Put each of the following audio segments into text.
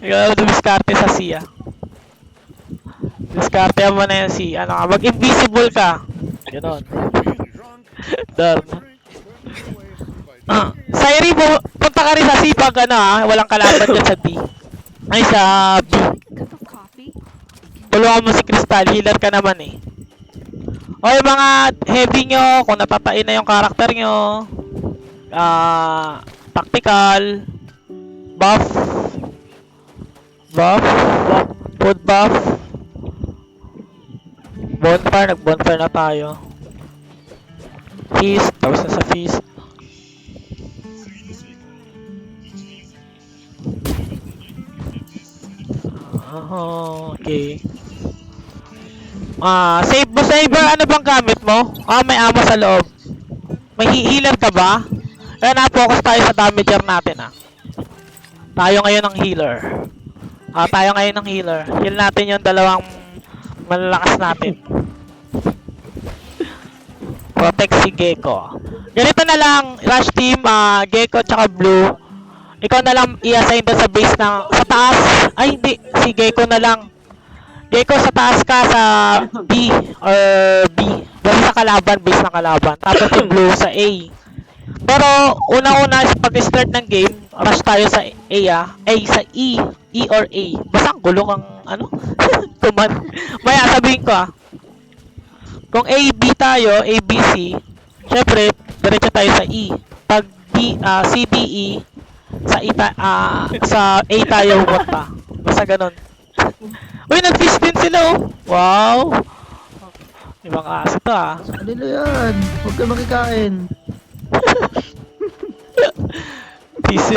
Ikaw dumiskarte sa C, ah. Diskarte mo na yan si, ano ka, mag-invisible ka. Ganon. Darn. Sairi, punta ka rin sa C pag ano walang kalaban dyan sa D. Ay, sa B. Tulungan mo si Crystal, healer ka naman eh. O yung mga heavy nyo, kung natatain na yung karakter nyo, tactical, buff, food buff, bonfire, nag-bonfire na tayo. Feast, tapos na sa feast. Okay. Saber, ano bang gamit mo? May ammo sa loob. May healer ka ba? Kaya na-focus tayo sa damager natin, Tayo ngayon ng healer. Tayo ngayon ng healer. Heal natin yung dalawang malalakas natin. Protect si Gecko. Ganito na lang, Rush Team, Gecko tsaka Blue. Ikaw na lang i-assign doon sa base ng sa taas. Ay hindi, si Gecko na lang. Gecko sa taas ka sa B or B. Basta sa kalaban, base ng kalaban. Tapos si Blue sa A. Pero una-una pag-start ng game, rush tayo sa A, sa E, E or A. Basta ang gulo kang ano? Tuman. Maya sabihin ko kung A, B tayo, A, B, C, syempre, diretso tayo sa E. Pag D, C, D, E, sa A tayo pumunta. Basta ganun. Uy, nag-fish din sila, Wow! Ibang aso to, Kanila yan. Huwag ka makikain. Piso.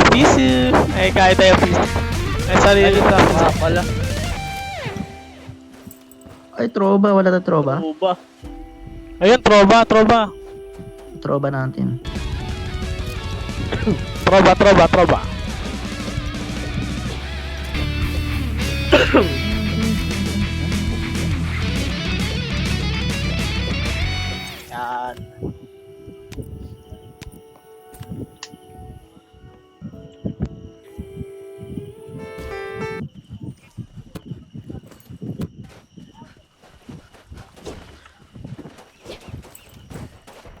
Ay, kaya tayo piso. Ay, sarili sa pala. Ay, troba. Wala na troba. Troba. Ayun, troba. Troba natin. Troba. Yan.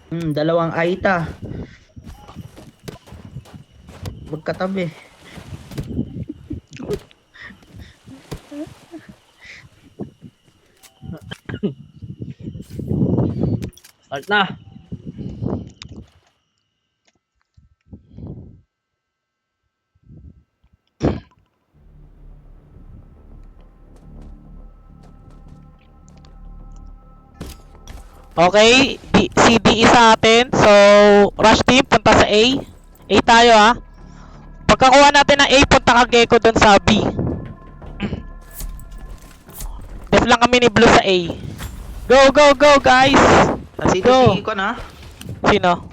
Dalawang Aita. Magkatabi. Start na. Okay, C, D sa atin. So, rush team, punta sa A. A tayo, Pagkakuha natin ng A, punta ka Gecko dun sa B. Def lang kami ni Blue sa A. Go, guys! Nasi Go. si Iko na. Sino?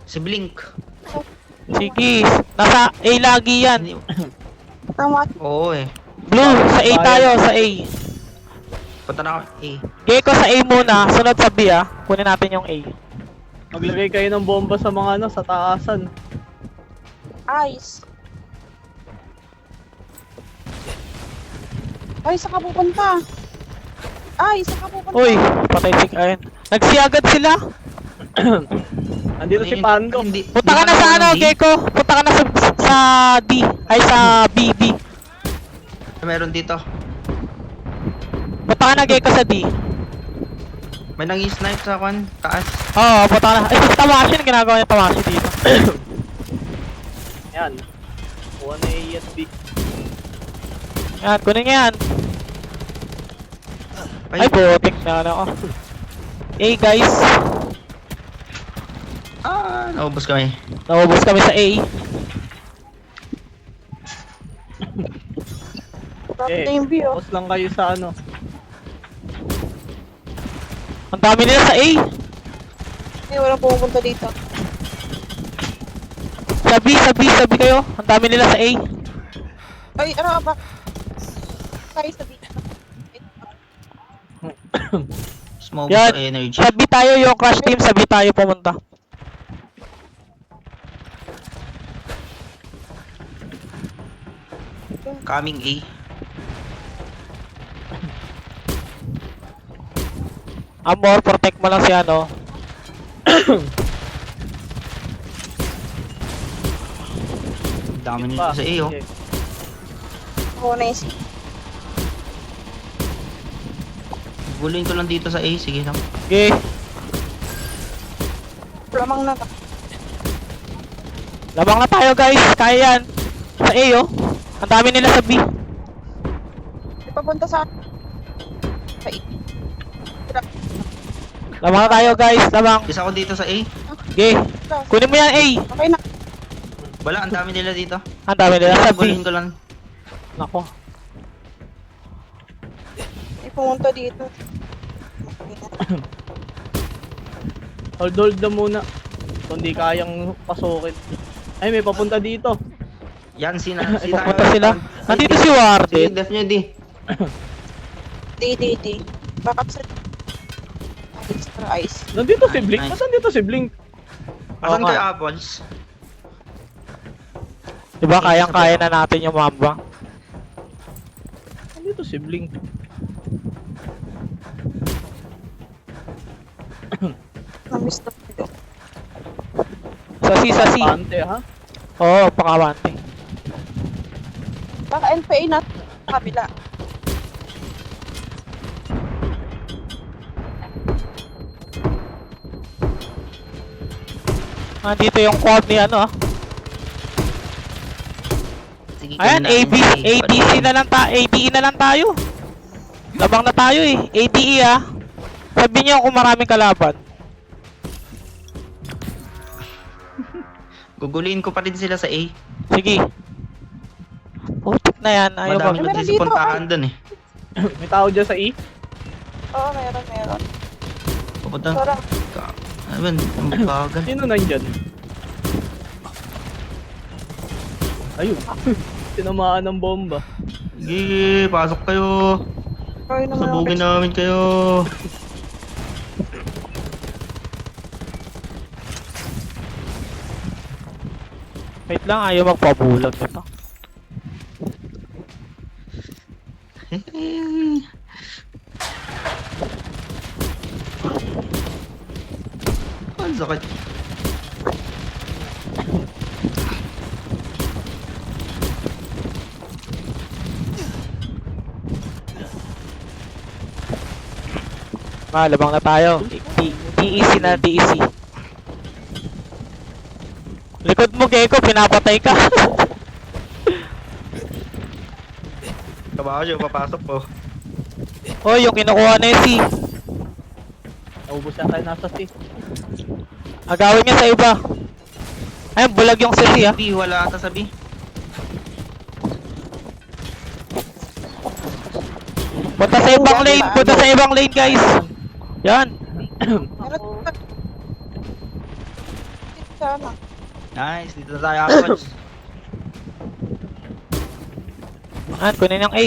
Si Blink. Sige, nasa A lagi yan. Oo eh. Blue, sa A tayo, sa A. Punta na ako. Gecko sa A muna, sunod sa B, Kunin natin yung A. Maglagay kayo ng bomba sa mga sa taasan. Ice. Ay, saan ka pupunta? Uy, patay si Kain. Nagsiagad sila. Andito si Pando. Punta ka na sa Gecko. Punta ka na sa D. Ay, sa B. Meron dito. Punta ka na Gecko sa D. May nang-snipe sa taas. Oo, punta ka na. Ay, Tamashi. Ginagawa niya Tamashi dito. Yan. Kuha na A at B. Yan, kunin nga yan. Ay, botik na ako. A, guys. Naubos kami. Naubos kami sa A. Tapos lang kayo sa Ang dami nila sa A. Hindi, walang pumunta dito. Sabi kayo. Ang dami nila sa A. Ay, ano ba? Tayo sa dito. Smoke Yan. sa energy. Sabi tayo yung crush team. Sabi tayo pumunta. Coming A. Amor, protect mo lang si ano. Dami nito Pa. sa A, oh. Sige. Ako na yung si... Gulin ko lang dito sa A. Sige lang. Okay. Lamang na. Labang na tayo guys. Kaya yan. Sa A oh. Ang dami nila sa B. Di papunta sa... Sa Labang na tayo guys. Labang. Isa ko dito sa A. Okay. Kunin mo yan A. Okay na. Wala, ang dami nila dito. Ang dami nila sa B. Gulin ko lang. Nako. Di pumunta dito. Hold na muna. Kung di kayang pasukin. Ay, may papunta dito. Yan, Pupunta sila. Nandito si Sige, Warden. def nyo, di. D. Backup sa... Extra ice. Nandito si Nice, Blink. nice. Saan dito si Blink? Asan Oo kayo, nga. Apples? Diba kayang-kaya na natin yung mamba. Nandito si Blink. Na-miss na dito. Sasi. Pante ha? Oo, pakawante. Baka NPA na kabila. Nandito yung quad ni ano ah. Sige, Ayan, kunin natin yung A. ADC na lang ADE na lang tayo. Labang na tayo eh. ADE ah. Sabihin niyo kung maraming kalaban. Gugulin ko pa rin sila sa A. Sige. Putik na yan. Ayaw Madami ba? Meron ko din dito, puntahan dun eh. May tao dyan sa E. Oo, meron. Pupunta. Sarap. Ayun, ang bagal. Sino nandyan? Ayun. Tinamaan ng bomba. Sige, pasok kayo. Kaya naman ako. Sabugin namin kayo. Wait lang, ayaw magpabulag nito. Ang sakit. Labang na tayo. DEC na DEC. Likod mo, Gecko, pinapatay ka. Kabaho siya, papasok po. Oh, yung kinukuha na yung C. Naubos yata yung nasa C. Agawin niya sa iba. Ayun, bulag yung sa C ah. B, wala ata sa B. Punta sa ibang lane, punta sa ibang lane guys. Yan. Meron pa. Sana. Nice, dito na tayo, Apples. Yan, kunin yung A.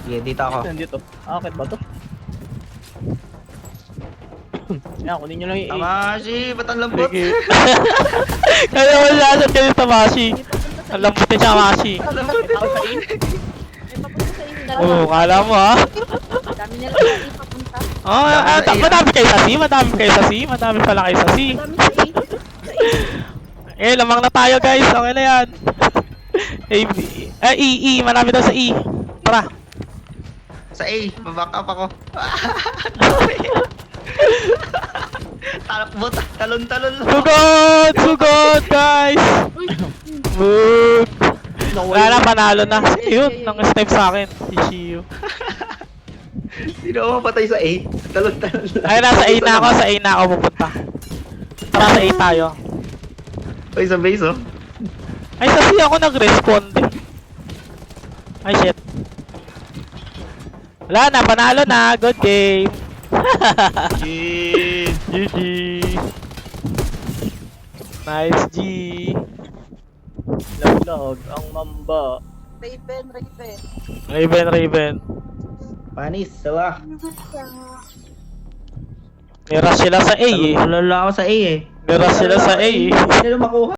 Sige, dito ako. Nandito. Akit ba to? Yan, kunin nyo lang yung A. Tamashi, ba't ang lambot? Sige. Kaya wala natin kayo sa Mashi. Ang lambutin siya, Mashi. Ang lambot Ako sa A. Oo, kala mo ha. Dami nila lagi papunta. Oh, madami kayo sa C, madami kayo sa C, madami pala kayo sa C. Dami sa A. Eh, lamang na tayo guys, okay na yan. E, marami daw sa E. Tara. Sa A, baback up ako. Talakbot, talon-talon lang. Sugod guys. Good. Wala na, panalo na. Yun, nang step sa akin. Si Shio. Sino ang mapatay sa A? Talon-talon lang. Ay, nasa A na ako, sa A na ako pupunta. Tara, sa A tayo. Uy, sa base oh. Ay, sa C ako nag-respond eh. Ay, shit. Wala na, panalo na. Good game. Shit. GG. Nice G. Laglag ang mamba. Raven. Panis, sawa. Nirush sila sa A eh. Talon ako sa A eh. Nirush sila sa A eh. Hindi na makuha.